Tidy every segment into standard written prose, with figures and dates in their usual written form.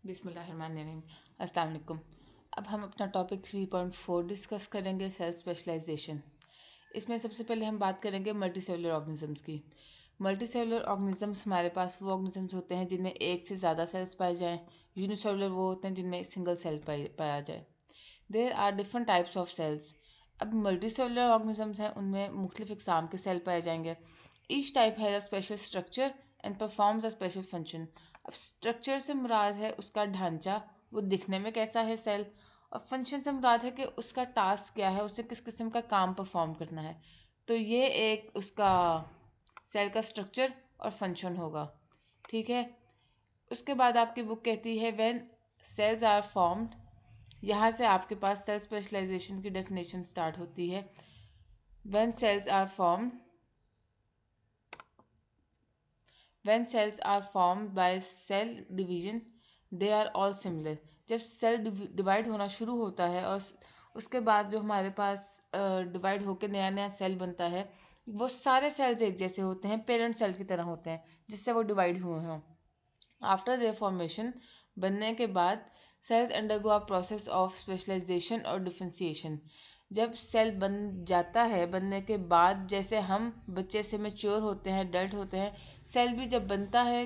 बिस्मिल्लाहिर्रहमानिर्रहीम। अस्सलाम वालेकुम। अब हम अपना टॉपिक 3.4 डिस्कस करेंगे, सेल स्पेशलाइजेशन। इसमें सबसे पहले हम बात करेंगे मल्टी सेलुलर ऑर्गेनिजम्स की। मल्टी सेलुलर ऑर्गेनिजम्स हमारे पास वो ऑर्गेनिजम्स होते हैं जिनमें एक से ज़्यादा सेल्स पाए जाएँ। यूनिसेलुलर वो होते हैं जिनमें सिंगल सेल पाया जाए। There are different types of cells. अब मल्टी सेलुलर ऑर्गेनिजम्स हैं, उनमें मुख्तलिफ इकसाम के सेल पाए जाएंगे। Each type has a special structure and performs a special function. अब स्ट्रक्चर से मुराद है उसका ढांचा, वो दिखने में कैसा है सेल, और फंक्शन से मुराद है कि उसका टास्क क्या है, उसे किस किस्म का काम परफॉर्म करना है। तो ये एक उसका सेल का स्ट्रक्चर और फंक्शन होगा। ठीक है। उसके बाद आपकी बुक कहती है व्हेन सेल्स आर फॉर्म्ड। यहाँ से आपके पास सेल स्पेशलाइजेशन की डेफिनेशन स्टार्ट होती है। When cells are formed, when cells are formed by cell division they are all similar। जब सेल डिवाइड होना शुरू होता है और उसके बाद जो हमारे पास डिवाइड होकर नया नया सेल बनता है, वो सारे सेल्स एक जैसे होते हैं, पेरेंट सेल की तरह होते हैं जिससे वो डिवाइड हुए हों। आफ्टर देयर फॉर्मेशन, बनने के बाद, cells undergo a process of specialization और डिफरेंशिएशन। जब सेल बन जाता है, बनने के बाद जैसे हम बच्चे से मेच्योर होते हैं, अडल्ट होते हैं, सेल भी जब बनता है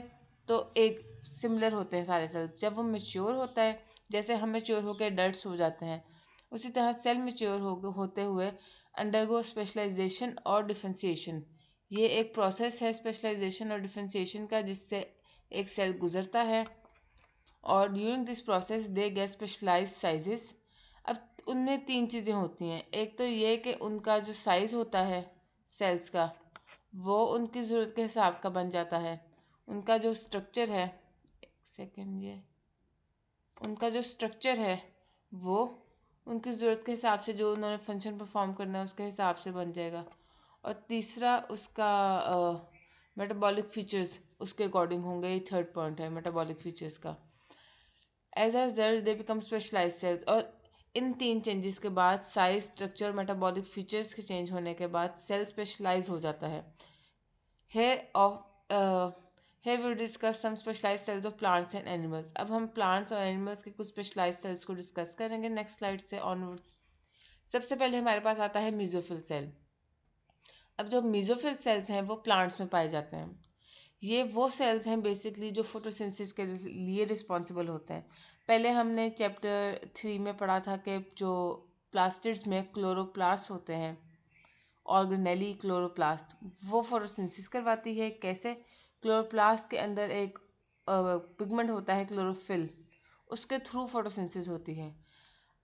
तो एक सिमिलर होते हैं सारे सेल्स। जब वो मेच्योर होता है, जैसे हम मेच्योर होकर अडल्ट हो जाते हैं, उसी तरह सेल मेच्योर होते हुए अंडरगो स्पेशलाइजेशन और डिफरेंशिएशन। ये एक प्रोसेस है स्पेशलाइजेशन और डिफरेंशिएशन का, जिससे एक सेल गुजरता है, और during this process they get specialize sizes. अब उनमें तीन चीज़ें होती हैं। एक तो ये कि उनका जो साइज़ होता है सेल्स का, वो उनकी ज़रूरत के हिसाब का बन जाता है। उनका जो स्ट्रक्चर है, एक सेकेंड, ये उनका जो स्ट्रक्चर है वो उनकी ज़रूरत के हिसाब से, जो उन्होंने फंक्शन परफॉर्म करना है उसके हिसाब से बन जाएगा। और तीसरा उसका मेटाबॉलिक फीचर्स उसके अकॉर्डिंग होंगे। ये थर्ड पॉइंट है मेटाबॉलिक फीचर्स का। As a result they become specialize cells. और इन तीन चेंजेस के बाद, साइज, स्ट्रक्चर, मेटाबॉलिक फीचर्स के चेंज होने के बाद, सेल स्पेशलाइज हो जाता है। Here of Here we discuss some specialized cells of plants and animals। अब हम plants और animals के कुछ specialized cells को डिस्कस करेंगे नेक्स्ट स्लाइड से ऑनवर्ड्स। सबसे पहले हमारे पास आता है मीजोफिल सेल। अब जो मीजोफिल सेल्स हैं वो प्लांट्स में पाए जाते हैं। ये वो सेल्स हैं बेसिकली जो फोटोसिंथेसिस के लिए रिस्पॉन्सिबल होते हैं। पहले हमने चैप्टर 3 में पढ़ा था कि जो प्लास्टिड्स में क्लोरोप्लास्ट होते हैं, ऑर्गेनेली क्लोरोप्लास्ट, वो फोटोसिंथेसिस करवाती है। कैसे? क्लोरोप्लास्ट के अंदर एक पिगमेंट होता है क्लोरोफिल, उसके थ्रू फोटोसिंथेसिस होती है।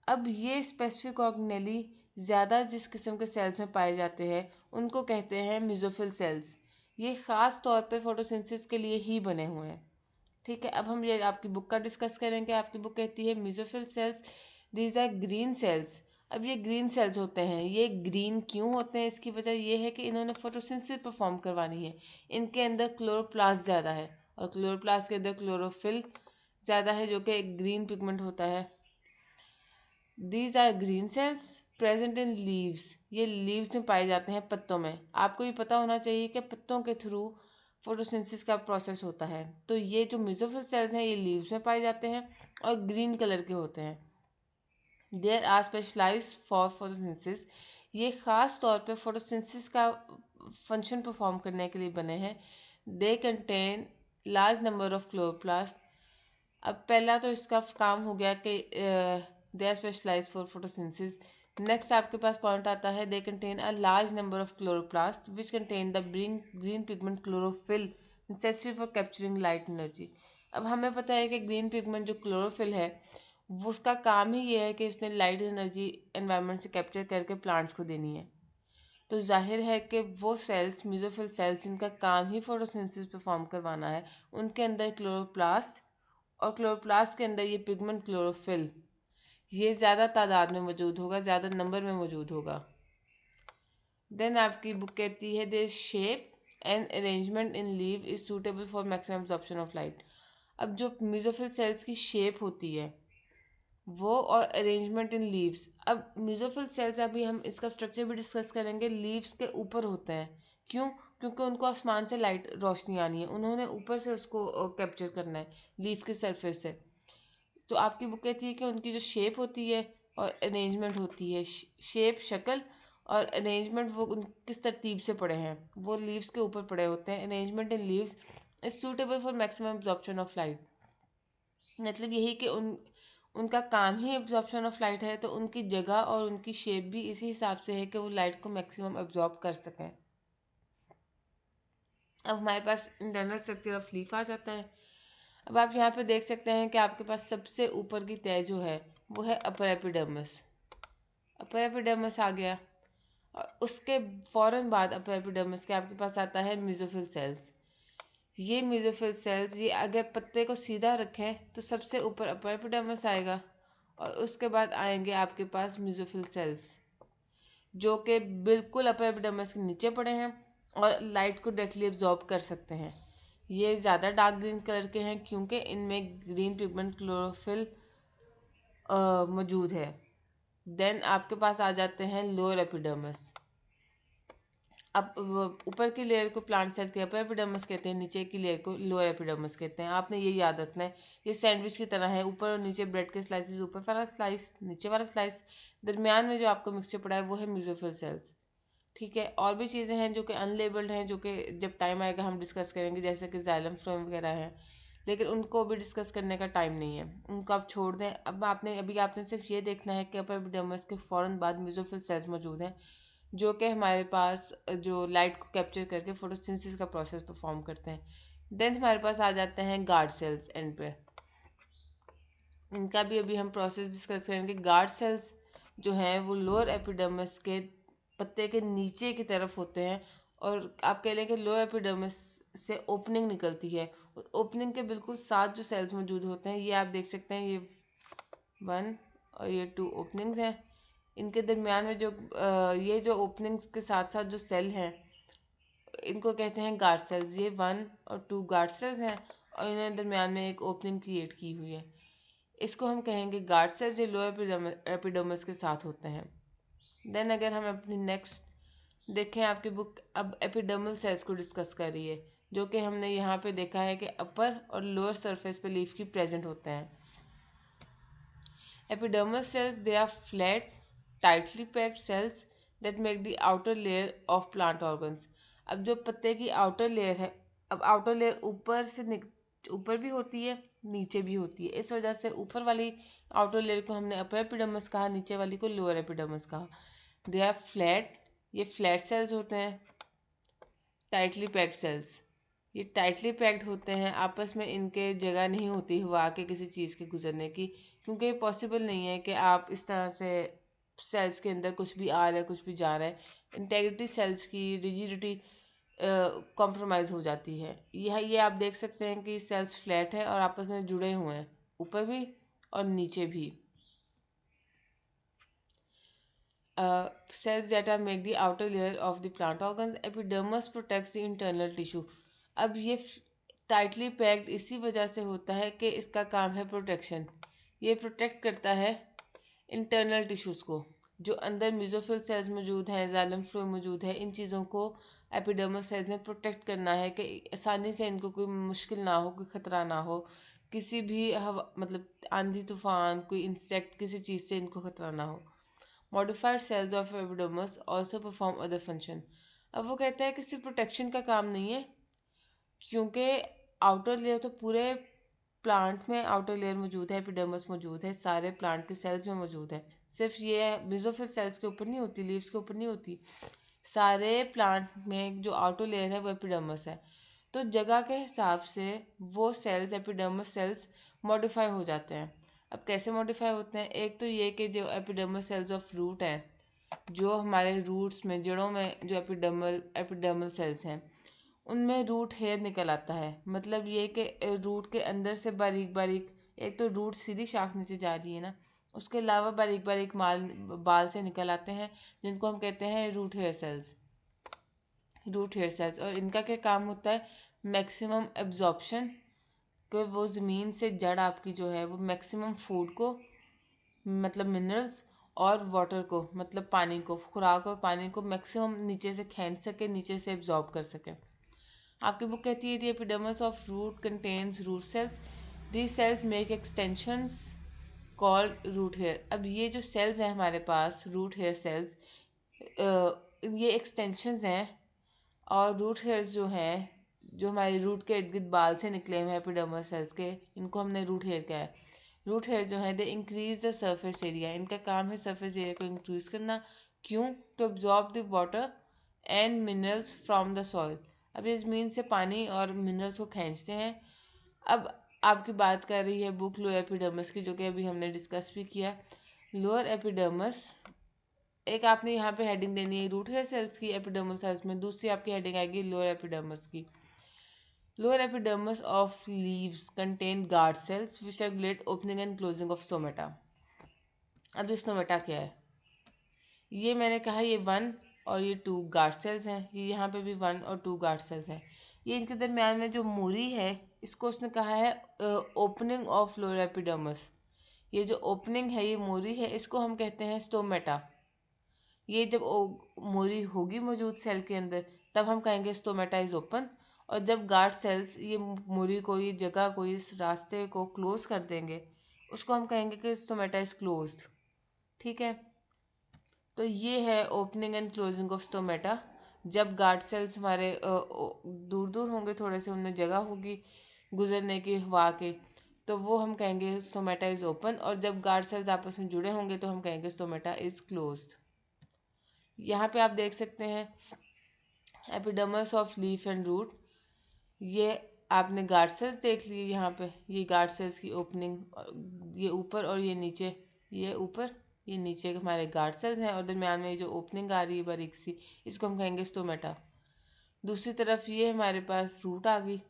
अब ये स्पेसिफिक ऑर्गेनेली ज़्यादा जिस किस्म के सेल्स में पाए जाते हैं उनको कहते हैं मिजोफिल सेल्स। ये ख़ास तौर पे फोटोसिंथेसिस के लिए ही बने हुए हैं। ठीक है। अब हम ये आपकी बुक का डिस्कस करेंगे। आपकी बुक कहती है mesophyll cells these are green cells. अब ये ग्रीन सेल्स होते हैं। ये ग्रीन क्यों होते हैं? इसकी वजह ये है कि इन्होंने फोटोसिंथेसिस परफॉर्म करवानी है। इनके अंदर क्लोरोप्लास्ट ज़्यादा है, और क्लोरोप्लास्ट के अंदर क्लोरोफिल ज़्यादा है, जो कि एक ग्रीन पिगमेंट होता है। These are green cells present in leaves. ये लीव्स में पाए जाते हैं, पत्तों में। आपको ये पता होना चाहिए कि पत्तों के थ्रू फोटोसिंथेसिस का प्रोसेस होता है। तो ये जो मेसोफिल सेल्स हैं ये लीव्स में पाए जाते हैं और ग्रीन कलर के होते हैं। There are specialized for photosynthesis. ये ख़ास तौर पे फोटोसिंथेसिस का फंक्शन परफॉर्म करने के लिए बने हैं। They contain large number of chloroplast. अब पहला तो इसका काम हो गया कि they are specialize for photosynthesis. Next आपके पास पॉइंट आता है they contain a large number of chloroplast which contain the green pigment chlorophyll necessary for capturing light energy. अब हमें पता है कि ग्रीन पिगमेंट जो क्लोरोफिल है, वो उसका काम ही ये है कि उसने लाइट एनर्जी एनवायरनमेंट से कैप्चर करके प्लांट्स को देनी है। तो जाहिर है कि वो सेल्स, मिजोफिल सेल्स, जिनका काम ही फोटोसिंथेसिस परफॉर्म करवाना है, उनके अंदर क्लोरोप्लास्ट, और क्लोरोप्लास्ट के अंदर ये पिगमेंट क्लोरोफिल, ये ज़्यादा तादाद में मौजूद होगा, ज़्यादा नंबर में मौजूद होगा। देन आपकी बुक कहती है this shape and arrangement in leave is suitable for maximum absorption of light. अब जो मिजोफिल सेल्स की शेप होती है वो, और अरेंजमेंट इन लीव्स। अब मिजोफिल सेल्स, अभी हम इसका स्ट्रक्चर भी डिस्कस करेंगे, लीव्स के ऊपर होते हैं। क्यों? क्योंकि उनको आसमान से लाइट रोशनी आनी है, उन्होंने ऊपर से उसको कैप्चर करना है लीफ के सरफेस से। तो आपकी बुक कहती है कि उनकी जो शेप होती है और अरेंजमेंट होती है, शेप शक्ल और अरेंजमेंट, वो किस तरतीब से पड़े हैं, वो लीव्स के ऊपर पड़े होते हैं। Arrangement in leaves is suitable for maximum absorption of light. मतलब यही कि उनका काम ही एब्जॉर्प्शन ऑफ लाइट है, तो उनकी जगह और उनकी शेप भी इसी हिसाब से है कि वो लाइट को मैक्सिमम एब्जॉर्ब कर सकें। अब हमारे पास इंटरनल स्ट्रक्चर ऑफ लीफ आ जाता है। अब आप यहाँ पे देख सकते हैं कि आपके पास सबसे ऊपर की तय जो है वो है अपर एपिडर्मिस। अपर एपिडर्मिस आ गया और उसके फ़ौरन बाद अपर एपिडर्मिस के आपके पास आता है मेसोफिल सेल्स। ये मेसोफिल सेल्स, ये अगर पत्ते को सीधा रखें तो सबसे ऊपर अपर एपिडर्मिस आएगा और उसके बाद आएंगे आपके पास मेसोफिल सेल्स, जो कि बिल्कुल अपर एपिडर्मिस के नीचे पड़े हैं और लाइट को डायरेक्टली एब्जॉर्ब कर सकते हैं। ये ज़्यादा डार्क ग्रीन कलर के हैं क्योंकि इनमें ग्रीन पिगमेंट क्लोरोफिल मौजूद है। देन आपके पास आ जाते हैं लोअर एपिडर्मिस। अब ऊपर की लेयर को प्लांट सेल के अपर एपिडर्मिस कहते हैं, नीचे की लेयर को लोअर एपिडर्मिस कहते हैं। आपने ये याद रखना है, ये सैंडविच की तरह है, ऊपर और नीचे ब्रेड के स्लाइसेस, ऊपर वाला स्लाइस नीचे वाला स्लाइस, दरमियान में जो आपको मिक्सचर पड़ा है वो है म्यूजोफिल सेल्स। ठीक है, और भी चीज़ें हैं जो कि अनलेबल्ड हैं, जो कि जब टाइम आएगा हम डिस्कस करेंगे, जैसे कि जाइलम फ्लोएम वगैरह है, लेकिन उनको भी डिस्कस करने का टाइम नहीं है, उनको आप छोड़ दें। अब आपने सिर्फ ये देखना है कि अपर एपिडर्मिस के फ़ौरन बाद मेसोफिल सेल्स मौजूद हैं, जो कि हमारे पास जो लाइट को कैप्चर करके फोटोसिंथेसिस का प्रोसेस परफॉर्म करते हैं। देन हमारे पास आ जाते हैं गार्ड सेल्स एंड पे। इनका भी अभी हम प्रोसेस डिस्कस करेंगे। गार्ड सेल्स जो हैं वो लोअर एपिडर्मिस के पत्ते के नीचे की तरफ होते हैं, और आप कह लें कि लोअर एपिडर्मिस से ओपनिंग निकलती है। ओपनिंग के बिल्कुल साथ जो सेल्स मौजूद होते हैं, ये आप देख सकते हैं, ये 1 और ये 2 ओपनिंग्स हैं। इनके दरमियान में जो ये जो ओपनिंग्स के साथ साथ जो सेल हैं, इनको कहते हैं गार्ड सेल्स। ये 1 और 2 गार्ड सेल्स हैं और इन्होंने दरमियान में एक ओपनिंग क्रिएट की हुई है। इसको हम कहेंगे गार्ड सेल्स। ये लोअर एपिडर्मिस के साथ होते हैं। देन अगर हम अपनी नेक्स्ट देखें, आपकी बुक अब एपिडर्मल सेल्स को डिस्कस कर रही है, जो कि हमने यहाँ पे देखा है कि अपर और लोअर सरफेस पे लीफ की प्रेजेंट होते हैं। Epidermal cells, they are flat, tightly packed cells that make the outer layer of plant organs. अब जो पत्ते की आउटर लेयर है, अब आउटर लेयर ऊपर भी होती है, नीचे भी होती है। इस वजह से ऊपर वाली आउटर लेयर को हमने अपर एपिडर्मिस कहा, नीचे वाली को लोअर एपिडर्मिस कहा। दे आर फ्लैट, ये फ्लैट सेल्स होते हैं। टाइटली पैक्ड सेल्स, ये टाइटली पैक्ड होते हैं, आपस में इनके जगह नहीं होती हवा के किसी चीज़ के गुजरने की, क्योंकि ये पॉसिबल नहीं है कि आप इस तरह से सेल्स के अंदर कुछ भी आ रहा है कुछ भी जा रहा है। इंटेग्रिटी सेल्स की रिजिडिटी कॉम्प्रोमाइज़ हो जाती है। ये आप देख सकते हैं कि सेल्स फ्लैट है और आपस में जुड़े हुए हैं, ऊपर भी और नीचे भी। Cells that are make the outer layer of the plant organs. Epidermis protects the internal tissue. अब ये टाइटली पैक्ड इसी वजह से होता है कि इसका काम है प्रोटेक्शन। ये प्रोटेक्ट करता है इंटरनल टिश्यूज़ को, जो अंदर म्यूजोफिल सेल्स मौजूद हैं, जाइलम फ्लोएम मौजूद है। इन चीज़ों को एपिडर्मस सेल्स ने प्रोटेक्ट करना है कि आसानी से इनको कोई मुश्किल ना हो, कोई ख़तरा ना हो, किसी भी हवा मतलब आंधी तूफान, कोई इंसेक्ट, किसी चीज़ से इनको ख़तरा ना हो। Modified cells of epidermis also perform other function. अब वो कहता है कि सिर्फ प्रोटेक्शन का काम नहीं है, क्योंकि आउटर लेयर तो पूरे प्लांट में आउटर लेयर मौजूद है, एपिडर्मस मौजूद है, सारे प्लांट के सेल्स में मौजूद है। सिर्फ ये मेसोफिल सेल्स के ऊपर नहीं होती, लीव्स के ऊपर नहीं होती, सारे प्लांट में जो आउटर लेयर है वो एपिडर्मस है। तो जगह के हिसाब से वो सेल्स, एपिडर्मस सेल्स मॉडिफाई हो जाते हैं। अब कैसे मॉडिफाई होते हैं? एक तो ये कि जो एपिडर्मस सेल्स ऑफ रूट हैं, जो हमारे रूट्स में, जड़ों में जो एपिडर्मल सेल्स हैं, उनमें रूट हेयर निकल आता है। मतलब ये कि रूट के अंदर से बारीक बारीक, एक तो रूट सीधी शाख नीचे जा रही है ना, उसके अलावा बारीक बारीक बाल से निकल आते हैं, जिनको हम कहते हैं root hair cells. Root hair cells, और इनका क्या काम होता है? मैक्सिमम एब्जॉर्प्शन, कि वो ज़मीन से जड़ आपकी जो है वो मैक्सिमम फूड को, मतलब मिनरल्स और वाटर को, मतलब पानी को, खुराक और पानी को मैक्सिमम नीचे से खींच सके, नीचे से एब्जॉर्ब कर सके। आपकी बुक कहती है the epidermis of root contains root cells. These cells make extensions called root hair. अब ये जो सेल्स हैं हमारे पास, रूट हेयर सेल्स, ये एक्सटेंशंस हैं। और रूट हेयर्स जो हैं, जो हमारे रूट के इर्द गिर्द बाल से निकले हुए हैं एपिडर्मल सेल्स के, इनको हमने रूट हेयर कहा है। रूट हेयर जो है they increase the surface area, इनका काम है सरफेस एरिया को इंक्रीज करना। क्यों? To absorb the water and minerals from the soil. अब ये ज़मीन से पानी और मिनरल्स को खींचते हैं। अब आपकी बात कर रही है बुक लोअर एपिडर्मस की, जो कि अभी हमने डिस्कस भी किया। लोअर एपिडर्मस, एक आपने यहाँ पे हेडिंग देनी है रूट हेयर सेल्स की एपिडर्मल सेल्स में, दूसरी आपकी हेडिंग आएगी लोअर एपिडर्मस की। Lower epidermis of leaves contain guard cells which regulate opening and closing of stomata. अब ये स्टोमेटा क्या है? ये मैंने कहा ये 1 और ये 2 गार्ड सेल्स हैं। ये यहाँ पे भी 1 और 2 गार्ड सेल्स हैं। ये इनके दरमियान में जो मोरी है, इसको उसने कहा है ओपनिंग ऑफ लोअर एपिडर्मस। ये जो ओपनिंग है, ये मोरी है, इसको हम कहते हैं स्टोमेटा। ये जब मोरी होगी मौजूद सेल के अंदर, तब हम कहेंगे स्टोमेटा इज ओपन। और जब गार्ड सेल्स ये मोरी को, ये जगह को, इस रास्ते को क्लोज कर देंगे, उसको हम कहेंगे कि स्टोमेटा इज क्लोज्ड। ठीक है, तो ये है opening and closing of stomata. जब गार्ड सेल्स हमारे दूर दूर होंगे, थोड़े से उनमें जगह होगी गुजरने की हवा के, तो वो हम कहेंगे स्टोमेटा इज ओपन। और जब गार्ड सेल्स आपस में जुड़े होंगे तो हम कहेंगे स्टोमेटा इज क्लोज्ड। यहाँ पे आप देख सकते हैं epidermis of leaf and root. ये आपने गार्ड सेल्स देख लिए यहाँ पे, ये गार्ड सेल्स की ओपनिंग, ये ऊपर और ये नीचे, ये ऊपर ये नीचे हमारे गार्ड सेल्स हैं, और दरम्यान में ये जो ओपनिंग आ रही है बारीक सी, इसको हम कहेंगे स्टोमेटा। दूसरी तरफ ये हमारे पास रूट आ गई,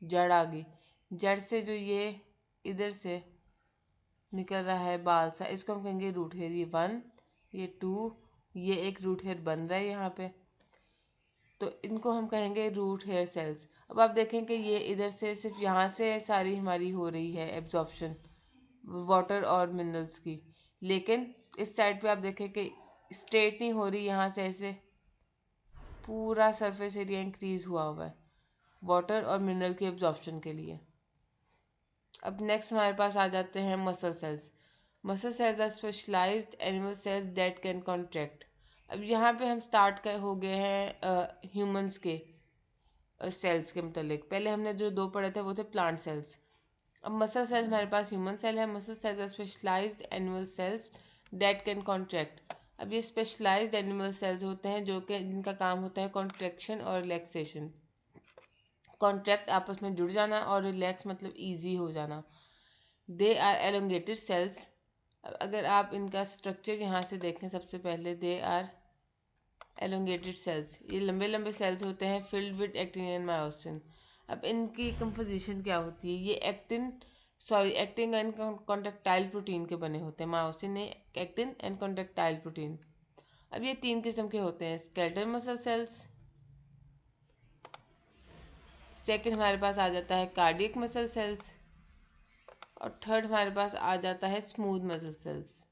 जड़ आ गई। जड़ से जो ये इधर से निकल रहा है बाल सा, इसको हम कहेंगे रूट हेयर। ये 1, ये 2, ये एक रूट हेयर बन रहा है यहाँ पे, तो इनको हम कहेंगे रूट हेयर सेल्स। अब आप देखें कि ये इधर से सिर्फ यहाँ से सारी हमारी हो रही है एब्जॉर्प्शन वाटर और मिनरल्स की, लेकिन इस साइड पे आप देखें कि स्ट्रेट नहीं हो रही, यहाँ से ऐसे पूरा सरफेस एरिया इंक्रीज हुआ हुआ है वाटर और मिनरल के एब्जॉर्प्शन के लिए। अब नेक्स्ट हमारे पास आ जाते हैं muscle cells. Muscle cells are specialized animal cells that can contract. अब यहाँ पे हम स्टार्ट कर हो गए हैं ह्यूमंस के सेल्स के मतलब। पहले हमने जो 2 पढ़े थे वो थे प्लांट सेल्स। अब मसल सेल्स हमारे पास ह्यूमन सेल है। Muscle cells are specialized animal cells that can contract. अब ये स्पेशलाइज्ड एनिमल सेल्स होते हैं जो कि जिनका काम होता है कॉन्ट्रैक्शन और रिलैक्सेशन। कॉन्ट्रैक्ट आपस में जुड़ जाना, और रिलैक्स मतलब ईजी हो जाना। They are elongated cells. अगर आप इनका स्ट्रक्चर यहाँ से देखें, सबसे पहले दे आर एलोंगेटेड सेल्स, ये लंबे लंबे सेल्स होते हैं filled with actin and myosin. अब इनकी कंपोजिशन क्या होती है? ये एक्टिंग एंड कॉन्ट्रेक्टाइल प्रोटीन के बने होते हैं। मायोसिन ने एक्टिन एंड कॉन्ट्रेक्टाइल प्रोटीन। अब ये 3 किस्म के होते हैं, स्केलेटल मसल सेल्स, सेकंड हमारे पास आ जाता है कार्डियक मसल सेल्स, और थर्ड हमारे पास आ जाता है स्मूथ मसल सेल्स।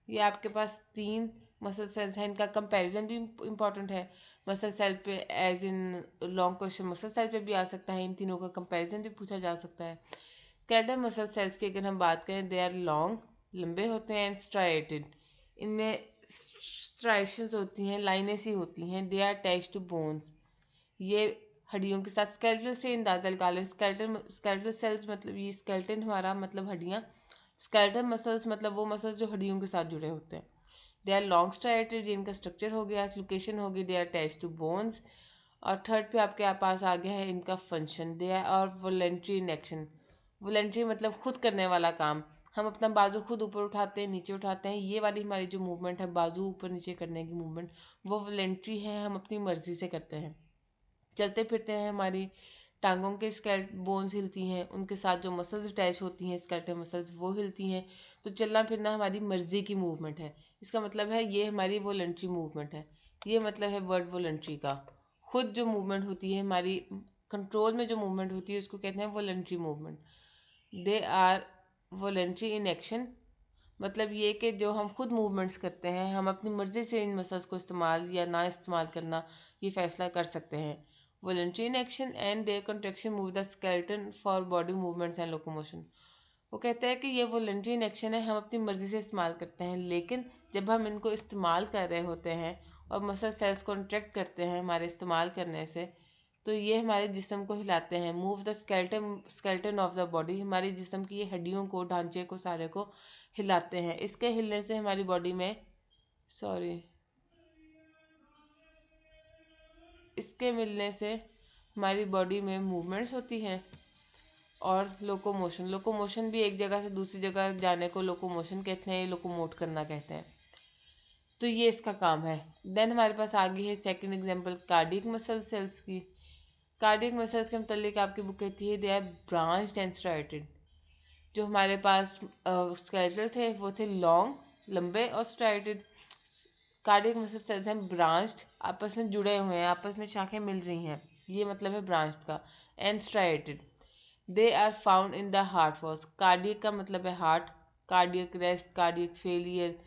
ये आपके पास 3 मसल सेल्स हैं। इनका कंपैरिजन भी इम्पॉर्टेंट है मसल सेल पे, as in long question muscle cell पे भी आ सकता है। इन तीनों का कंपैरिजन भी पूछा जा सकता है। स्केलेटल मसल सेल्स की अगर हम बात करें, दे आर लॉन्ग, लंबे होते हैं, एंड स्ट्राइएटेड, इनमें स्ट्राइशंस होती हैं, लाइनें सी होती हैं। They are attached to bones, ये हड्डियों के साथ। स्केलेटल से अंदाजा लगा लें, स्केलेटल सेल्स मतलब ये स्केलेटन हमारा मतलब हड्डियाँ, स्केलेटल मसल्स मतलब वो मसल्स जो हड्डियों के साथ जुड़े होते हैं। दे आर लॉन्ग स्ट्राइएटेड, ये इनका स्ट्रक्चर हो गया, लोकेशन होगी, they are attached to bones. और थर्ड पे आपके पास आ गया है इनका फंक्शन, दे आर और वॉलेंट्री इन एक्शन। वॉलेंट्री मतलब खुद करने वाला काम। हम अपना बाजू खुद ऊपर उठाते हैं, नीचे उठाते हैं, ये वाली हमारी जो मूवमेंट है बाजू ऊपर नीचे करने की मूवमेंट, वो वॉलेंट्री है, हम अपनी मर्जी से करते हैं। चलते फिरते हैं, हमारी टांगों के स्केल्ट बोन्स हिलती हैं, उनके साथ जो मसल्स अटैच होती हैं स्केलेटल मसल्स वो हिलती हैं। तो चलना फिरना हमारी मर्जी की मूवमेंट है। इसका मतलब है ये हमारी वॉलंटरी मूवमेंट है। ये मतलब है वर्ड वॉलंटरी का। खुद जो मूवमेंट होती है हमारी, कंट्रोल में जो मूवमेंट होती है उसको कहते हैं voluntary movement. They are voluntary in action, मतलब ये कि जो हम खुद मूवमेंट्स करते हैं, हम अपनी मर्ज़ी से इन मसल्स को इस्तेमाल या ना इस्तेमाल करना ये फ़ैसला कर सकते हैं। Voluntary in action and their contraction move the skeleton for body movements and locomotion. वो कहते हैं कि ये वॉलंटरी एक्शन है, हम अपनी मर्ज़ी से इस्तेमाल करते हैं, लेकिन जब हम इनको इस्तेमाल कर रहे होते हैं और मसल सेल्स कॉन्ट्रैक्ट करते हैं हमारे इस्तेमाल करने से, तो ये हमारे जिस्म को हिलाते हैं। Move the skeleton of the body, हमारी जिस्म की ये हड्डियों को, ढांचे को, सारे को हिलाते हैं। इसके हिलने से हमारी बॉडी में सॉरी इसके मिलने से हमारी बॉडी में मूवमेंट्स होती हैं। और लोकोमोशन भी, एक जगह से दूसरी जगह जाने को लोकोमोशन कहते हैं, लोकोमोट करना कहते हैं। तो ये इसका काम है। देन हमारे पास आगे है second example cardiac muscle cells की। कार्डियक मसल्स के मतलब आपकी बुक कहती है they are branched and striated. जो हमारे पास स्केलेटल थे वो थे लॉन्ग, लंबे, और स्ट्राइटेड। कार्डियक मसल सेल्स हैं ब्रांच्ड, आपस में जुड़े हुए हैं, आपस में शाखें मिल रही हैं, ये मतलब है ब्रांच्ड का। And striated, they are found in the heart walls. Cardiac का मतलब है heart, cardiac arrest, cardiac failure,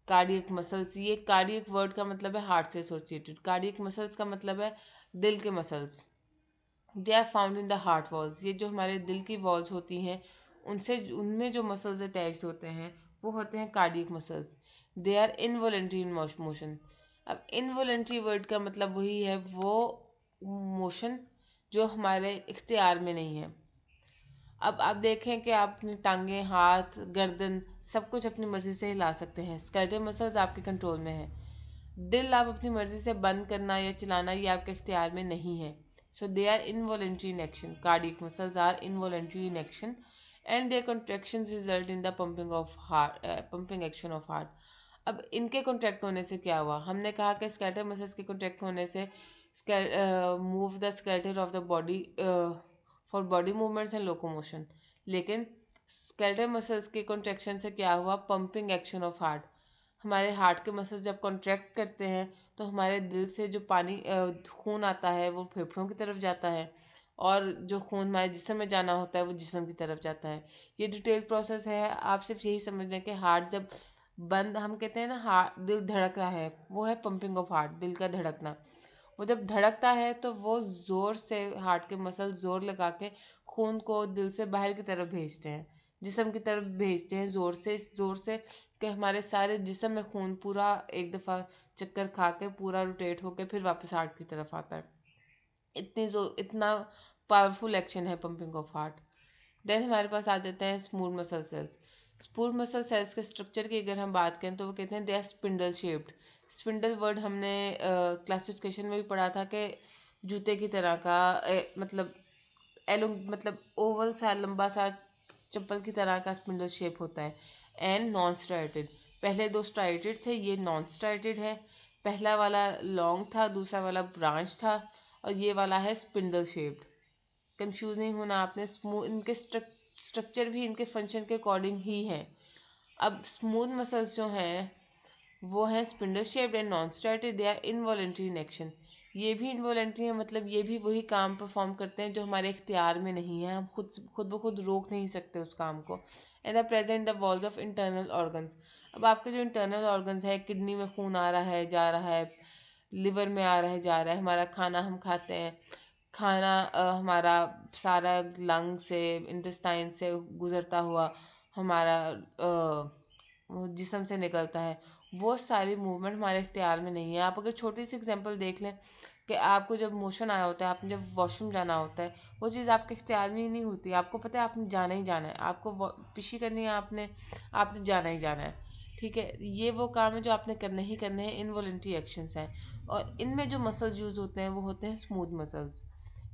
cardiac muscles. ये कार्डियक वर्ड का मतलब है हार्ट से एसोसिएटेड, कार्डियक मसल्स का मतलब है दिल के muscles. They are found in the heart walls, ये जो हमारे दिल की वॉल्स होती हैं उनसे, उनमें जो मसल्स अटैच्ड होते हैं वो होते हैं cardiac muscles. They are involuntary in motion. अब इनवॉलेंट्री वर्ड का मतलब वही है, वो मोशन जो हमारे इख्तियार में नहीं है। अब आप देखें कि आप अपनी टांगें, हाथ, गर्दन सब कुछ अपनी मर्ज़ी से हिला सकते हैं, स्केलेटल मसल्स आपके कंट्रोल में है। दिल आप अपनी मर्ज़ी से बंद करना या चलाना ये आपके इख्तियार में नहीं है। So they are involuntary in action, cardiac muscles are involuntary in action and their contractions result in the pumping action of heart. अब इनके कॉन्ट्रैक्ट होने से क्या हुआ, हमने कहा कि स्केलेटल मसल्स के कॉन्ट्रैक्ट होने से move the skeletal of the body for body movements and locomotion. लेकिन स्केलेटल मसल्स के कॉन्ट्रैक्शन से क्या हुआ, पंपिंग एक्शन ऑफ हार्ट। हमारे हार्ट के मसल्स जब कॉन्ट्रैक्ट करते हैं तो हमारे दिल से जो पानी खून आता है वो फेफड़ों की तरफ जाता है, और जो खून हमारे जिस्म में जाना होता है वो जिस्म की तरफ जाता है। ये डिटेल प्रोसेस है, आप सिर्फ यही समझ लें कि हार्ट जब बंद, हम कहते हैं ना हार्ट, दिल धड़क रहा है, वो है पंपिंग ऑफ हार्ट, दिल का धड़कना। वो जब धड़कता है तो वो ज़ोर से, हार्ट के मसल ज़ोर लगा के खून को दिल से बाहर की तरफ भेजते हैं, जिस्म की तरफ भेजते हैं ज़ोर से कि हमारे सारे जिस्म में खून पूरा एक दफ़ा चक्कर खा के पूरा रोटेट होके फिर वापस हार्ट की तरफ आता है। इतना पावरफुल एक्शन है पंपिंग ऑफ हार्ट। देन हमारे पास आ जाते हैं smooth muscle cells. Smooth muscle cells के स्ट्रक्चर की अगर हम बात करें तो वो कहते हैं they are spindle shaped. Spindle word हमने क्लासिफिकेशन में भी पढ़ा था कि जूते की तरह का, मतलब एलो, मतलब ओवल सा, लंबा सा, चप्पल की तरह का स्पिंडल शेप होता है। एंड नॉन स्ट्राइटेड, पहले दो स्ट्राइटेड थे, ये नॉन स्ट्राइटेड है। पहला वाला लॉन्ग था, दूसरा वाला ब्रांच था, और ये वाला है स्पिंडल शेप्ड। कंफ्यूज नहीं होना आपने, स्मूथ इनके स्ट्रक्चर भी इनके फंक्शन के अकॉर्डिंग ही है। अब स्मूथ मसल्स जो हैं वो हैं spindle shaped and non striated, they are involuntary in action. ये भी इनवॉलेंट्री है, मतलब ये भी वही काम परफॉर्म करते हैं जो हमारे इख्तियार में नहीं है, हम खुद ब खुद रोक नहीं सकते उस काम को। And are present the walls of internal organs. अब आपके जो इंटरनल ऑर्गन्स है, किडनी में खून आ रहा है, जा रहा है, लिवर में आ रहा है, जा रहा है, हमारा खाना हम खाते हैं, खाना हमारा सारा लंग से, इंटेस्टाइन से गुजरता हुआ हमारा वो जिस्म से निकलता है, वो सारी मूवमेंट हमारे इख्तियार में नहीं है। आप अगर छोटी सी एग्जांपल देख लें कि आपको जब मोशन आया होता है, आपने जब वॉशरूम जाना होता है, वो चीज़ आपके इख्तियार में ही नहीं होती, आपको पता है आपने जाना ही जाना है, आपको पिशी करनी है, आपने आपने जाना ही जाना है। ठीक है, ये वो काम है जो आपने करने ही करने हैं, इनवॉलेंट्री एक्शंस हैं। और इनमें जो मसल्स यूज़ होते हैं वो होते हैं smooth muscles.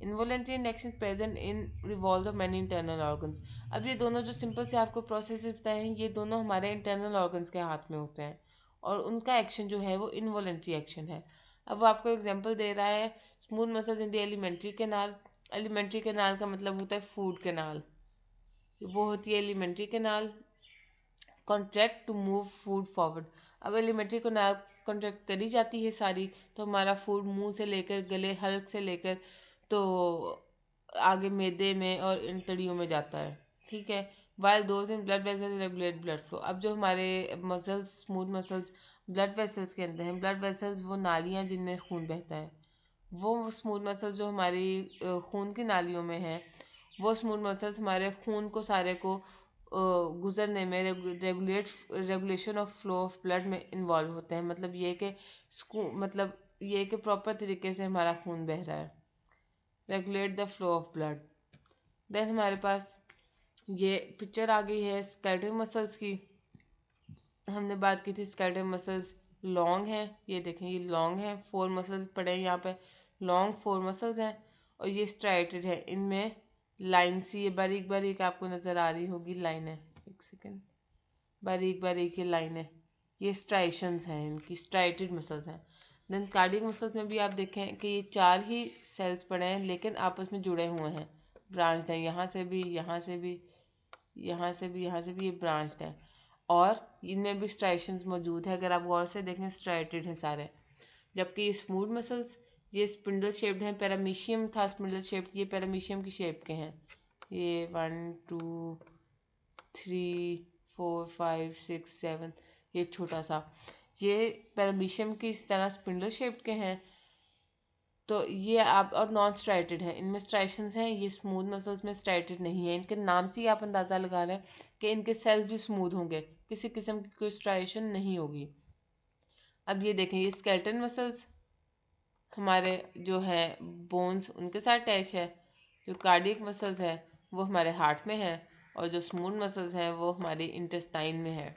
Involuntary action present in revolve of many internal organs. अब ये दोनों जो सिंपल से आपको प्रोसेस बताए हैं, ये दोनों हमारे इंटरनल ऑर्गन्स के हाथ में होते हैं, और उनका एक्शन जो है वो इनवॉलेंट्री एक्शन है। अब वो आपको एग्जांपल दे रहा है, smooth muscles in the alimentary canal. Alimentary canal का मतलब होता है फूड कैनाल, वो होती है alimentary canal. Contract to move food forward. अब एलिमेंट्री कैनाल कॉन्ट्रैक्ट करी जाती है सारी, तो हमारा फूड मुंह से लेकर गले, हल्क से लेकर तो आगे मैदे में और इन तड़ियों में जाता है। ठीक है, while those in blood vessels regulate blood flow. अब जो हमारे muscles, smooth muscles blood vessels के अंदर हैं, ब्लड वेसल्स वो नालियाँ जिनमें खून बहता है, वो स्मूथ मसल्स जो हमारी खून की नालियों में हैं, वो स्मूथ मसल्स हमारे खून को सारे को गुजरने में, regulation of flow of blood में इन्वॉल्व होते हैं। मतलब ये कि प्रॉपर तरीके से हमारा खून बह रहा है, regulate the flow of blood. Then हमारे पास ये पिक्चर आ गई है स्केलेटल मसल्स की। हमने बात की थी स्केलेटल मसल्स लॉन्ग हैं, ये देखें ये लॉन्ग हैं, 4 मसल्स पड़े हैं यहाँ पे, लॉन्ग 4 मसल्स हैं, और ये स्ट्राइटेड है। इनमें लाइन सी ये बारीक बारीक आपको नज़र आ रही होगी, लाइन है, एक सेकेंड, बारीक बारीक ये लाइन है, ये स्ट्राइशंस हैं, इनकी स्ट्राइटेड मसल्स हैं। देन कार्डियक मसल्स में भी आप देखें कि ये 4 ही सेल्स पड़े हैं लेकिन आपस में जुड़े हुए हैं, ब्रांच हैं, यहाँ से भी, यहाँ से भी, यहाँ से भी, यहाँ से भी, ये ब्रांच है, और इनमें भी स्ट्राइशंस मौजूद है। अगर आप गौर से देखें स्ट्राइटेड हैं सारे। जबकि ये स्मूथ मसल्स ये स्पिंडल शेप्ड हैं, पैरामीशियम था स्पिंडल शेप्ड, ये पैरामीशियम की शेप के हैं। ये 1 2 3 4 5 6 7, ये छोटा सा, ये पैरामीशियम की इस तरह स्पिंडल शेप्ड के हैं। तो ये आप, और नॉन स्ट्राइटेड है, इनमें स्ट्राइशंस हैं, ये स्मूथ मसल्स में स्ट्राइटेड नहीं है। इनके नाम से ही आप अंदाज़ा लगा रहे हैं कि इनके सेल्स भी स्मूथ होंगे, किसी किस्म की कोई स्ट्राइशन नहीं होगी। अब ये देखें ये स्केलेटन मसल्स हमारे जो है बोन्स उनके साथ अटैच है, जो कार्डियक मसल्स है वो हमारे हार्ट में है, और जो स्मूथ मसल्स हैं वो हमारी इंटेस्टाइन में है।